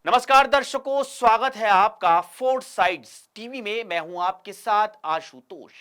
नमस्कार दर्शकों, स्वागत है आपका फोर्थ साइड्स टीवी में। मैं हूं आपके साथ आशुतोष।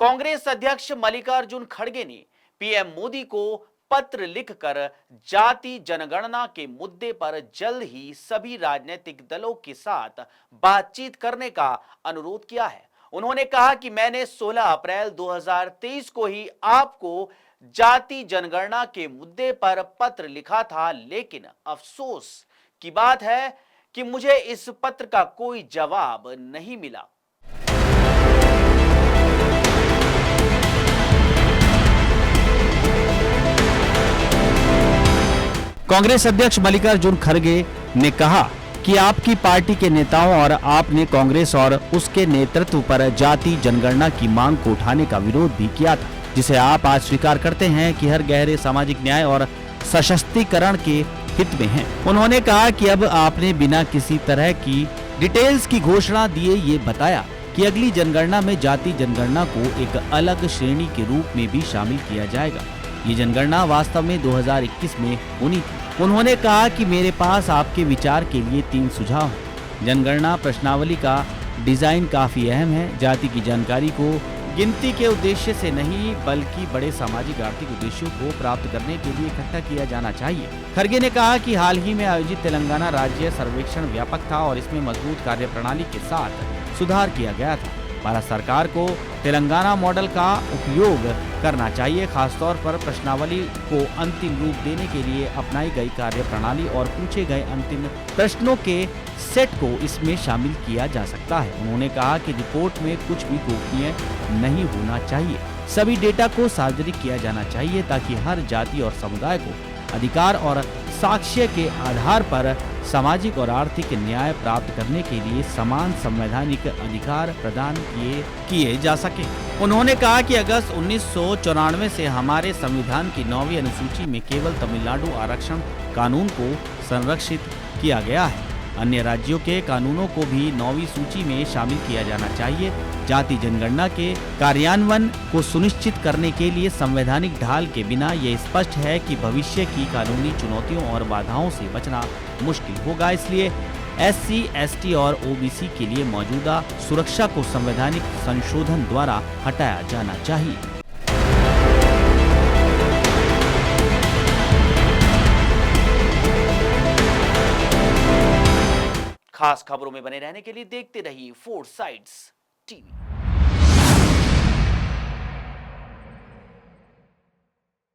कांग्रेस अध्यक्ष मल्लिकार्जुन खड़गे ने पीएम मोदी को पत्र लिखकर जाति जनगणना के मुद्दे पर जल्द ही सभी राजनीतिक दलों के साथ बातचीत करने का अनुरोध किया है। उन्होंने कहा कि मैंने 16 अप्रैल 2023 को ही आपको जाति जनगणना के मुद्दे पर पत्र लिखा था, लेकिन अफसोस की बात है कि मुझे इस पत्र का कोई जवाब नहीं मिला। कांग्रेस अध्यक्ष मल्लिकार्जुन खड़गे ने कहा कि आपकी पार्टी के नेताओं और आपने कांग्रेस और उसके नेतृत्व पर जाति जनगणना की मांग को उठाने का विरोध भी किया था, जिसे आप आज स्वीकार करते हैं कि हर गहरे सामाजिक न्याय और सशक्तिकरण के हित में है। उन्होंने कहा कि अब आपने बिना किसी तरह की डिटेल्स की घोषणा दिए ये बताया कि अगली जनगणना में जाति जनगणना को एक अलग श्रेणी के रूप में भी शामिल किया जाएगा। ये जनगणना वास्तव में 2021 में होनी थी। उन्होंने कहा कि मेरे पास आपके विचार के लिए 3 सुझाव हैं। जनगणना प्रश्नावली का डिजाइन काफी अहम है। जाति की जानकारी को गिनती के उद्देश्य से नहीं बल्कि बड़े सामाजिक आर्थिक उद्देश्यों को प्राप्त करने के लिए इकट्ठा किया जाना चाहिए। खड़गे ने कहा कि हाल ही में आयोजित तेलंगाना राज्य सर्वेक्षण व्यापक था और इसमें मजबूत कार्यप्रणाली के साथ सुधार किया गया था। भारत सरकार को तेलंगाना मॉडल का उपयोग करना चाहिए, खासतौर पर प्रश्नावली को अंतिम रूप देने के लिए अपनाई गई कार्यप्रणाली और पूछे गए अंतिम प्रश्नों के सेट को इसमें शामिल किया जा सकता है। उन्होंने कहा कि रिपोर्ट में कुछ भी गोपनीय नहीं होना चाहिए। सभी डेटा को सार्वजनिक किया जाना चाहिए ताकि हर जाति और समुदाय को अधिकार और साक्ष्य के आधार पर सामाजिक और आर्थिक न्याय प्राप्त करने के लिए समान संवैधानिक अधिकार प्रदान किए जा सके। उन्होंने कहा कि अगस्त 1994 से हमारे संविधान की 9वीं अनुसूची में केवल तमिलनाडु आरक्षण कानून को संरक्षित किया गया है। अन्य राज्यों के कानूनों को भी 9वीं सूची में शामिल किया जाना चाहिए। जाति जनगणना के कार्यान्वयन को सुनिश्चित करने के लिए संवैधानिक ढाल के बिना ये स्पष्ट है कि भविष्य की कानूनी चुनौतियों और बाधाओं से बचना मुश्किल होगा। इसलिए SC, ST और OBC के लिए मौजूदा सुरक्षा को संवैधानिक संशोधन द्वारा हटाया जाना चाहिए। खास खबरों में बने रहने के लिए देखते रहिए फोर्थ साइड्स टीवी।